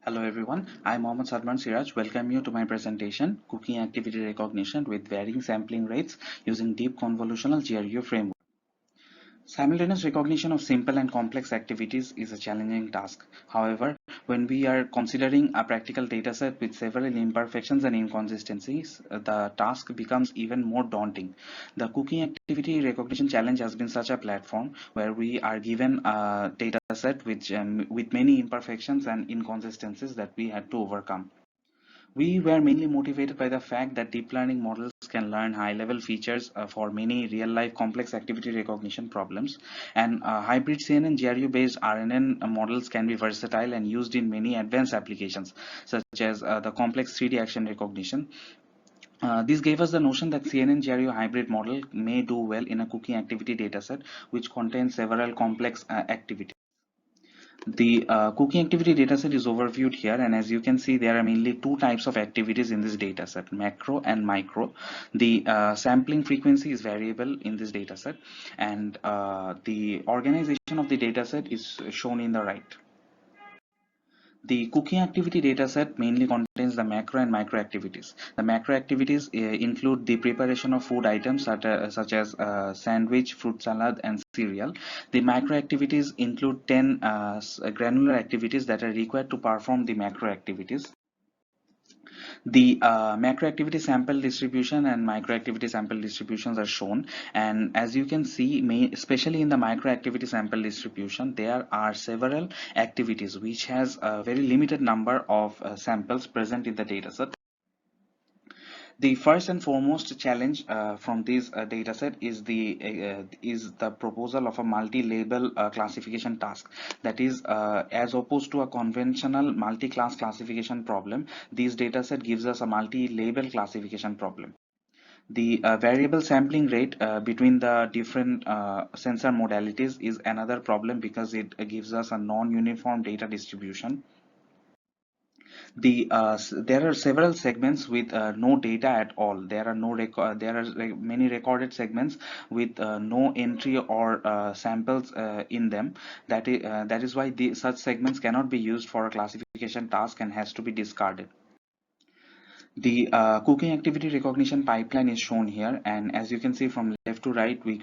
Hello everyone, I'm Mohammad Sadman Siraj. Welcome you to my presentation, Cooking Activity Recognition with Varying Sampling Rates using Deep Convolutional GRU Framework. Simultaneous recognition of simple and complex activities is a challenging task. However, when we are considering a practical dataset with several imperfections and inconsistencies, the task becomes even more daunting. The Cooking Activity Recognition Challenge has been such a platform where we are given a dataset with many imperfections and inconsistencies that we had to overcome. We were mainly motivated by the fact that deep learning models can learn high-level features for many real-life complex activity recognition problems, and hybrid CNN GRU-based RNN models can be versatile and used in many advanced applications, such as the complex 3D action recognition. This gave us the notion that CNN GRU hybrid model may do well in a cooking activity dataset, which contains several complex activities. The cooking activity dataset is overviewed here, and as you can see, there are mainly two types of activities in this dataset: macro and micro. The sampling frequency is variable in this dataset, and the organization of the dataset is shown in the right. The cooking activity dataset mainly contains the macro and micro activities. The macro activities include the preparation of food items such as sandwich, fruit salad, and cereal. The micro activities include 10 granular activities that are required to perform the macro activities. The macro activity sample distribution and micro activity sample distributions are shown, and as you can see, especially in the micro activity sample distribution, there are several activities which has a very limited number of samples present in the dataset. The first and foremost challenge from this dataset is the proposal of a multi-label classification task. That is, as opposed to a conventional multi-class classification problem, this dataset gives us a multi-label classification problem. The variable sampling rate between the different sensor modalities is another problem because it gives us a non-uniform data distribution. There are several segments with no data at all. There are many recorded segments with no entry or samples in them. That is why such segments cannot be used for a classification task and has to be discarded. The cooking activity recognition pipeline is shown here, and as you can see from left to right, we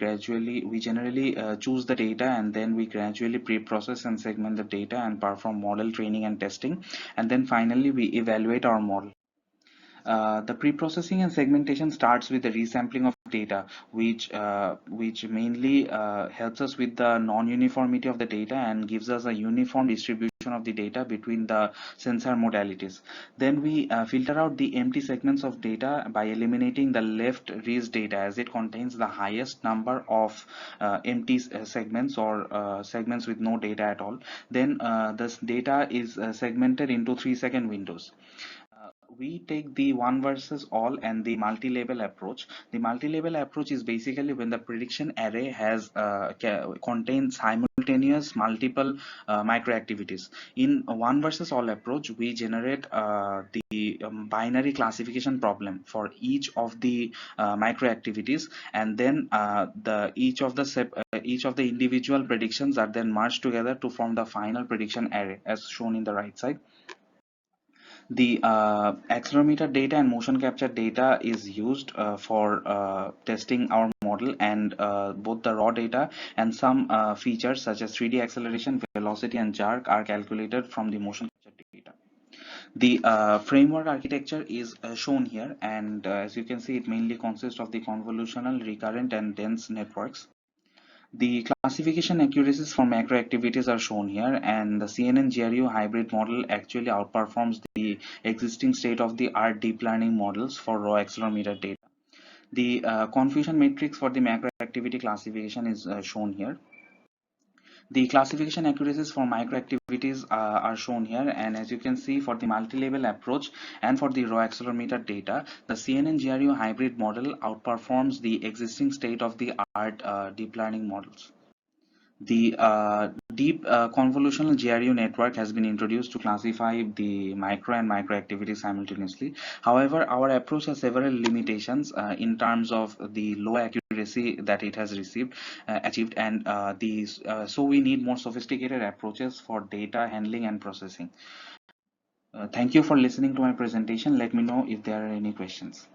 generally choose the data, and then we gradually pre-process and segment the data and perform model training and testing, and then finally we evaluate our model. The pre-processing and segmentation starts with the resampling of data, which mainly helps us with the non-uniformity of the data and gives us a uniform distribution of the data between the sensor modalities. Then we filter out the empty segments of data by eliminating the left read data, as it contains the highest number of empty segments or segments with no data at all. Then this data is segmented into 3-second windows. We take the one versus all and the multi-label approach. The multi-label approach is basically when the prediction array has contains simultaneous multiple micro activities. In a one versus all approach, we generate the binary classification problem for each of the micro activities, and then each of the individual predictions are then merged together to form the final prediction array, as shown in the right side. The accelerometer data and motion capture data is used for testing our model, and both the raw data and some features such as 3D acceleration, velocity, and jerk are calculated from the motion capture data. The framework architecture is shown here, and as you can see, it mainly consists of the convolutional, recurrent, and dense networks. The classification accuracies for macro activities are shown here, and the CNN GRU hybrid model actually outperforms the existing state-of-the-art deep learning models for raw accelerometer data. The confusion matrix for the macro activity classification is shown here. The classification accuracies for micro activities are shown here, and as you can see, for the multi-label approach and for the raw accelerometer data, the CNN GRU hybrid model outperforms the existing state-of-the-art deep learning models. The deep convolutional GRU network has been introduced to classify the micro and micro activities simultaneously. However, our approach has several limitations in terms of the low accuracy that it has achieved, and so we need more sophisticated approaches for data handling and processing. Thank you for listening to my presentation. Let me know if there are any questions.